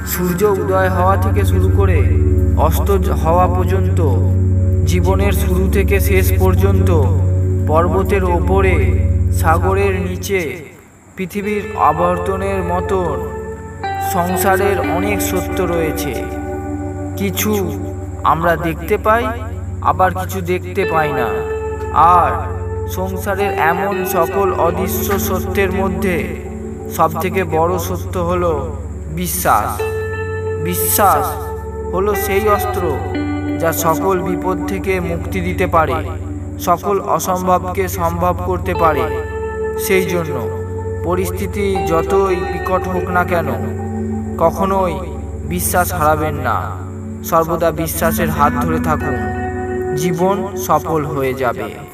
সূর্য উদয় হওয়া থেকে শুরু করে অস্ত হওয়া পর্যন্ত, জীবনের শুরু থেকে শেষ পর্যন্ত, পর্বতের ওপরে, সাগরের নিচে, পৃথিবীর আবর্তনের মতন সংসারের অনেক সত্য রয়েছে। কিছু আমরা দেখতে পাই, আবার কিছু দেখতে পাই না। আর সংসারের এমন সকল অদৃশ্য সত্যের মধ্যে সবথেকে বড় সত্য হলো বিশ্বাস। বিশ্বাস হলো সেই অস্ত্র যা সকল বিপদ থেকে মুক্তি দিতে পারে, সকল অসম্ভবকে সম্ভব করতে পারে। সেই জন্য পরিস্থিতি যতই বিকট হোক না কেন, কখনোই বিশ্বাস হারাবেন না। সর্বদা বিশ্বাসের হাত ধরে থাকুন, জীবন সফল হয়ে যাবে।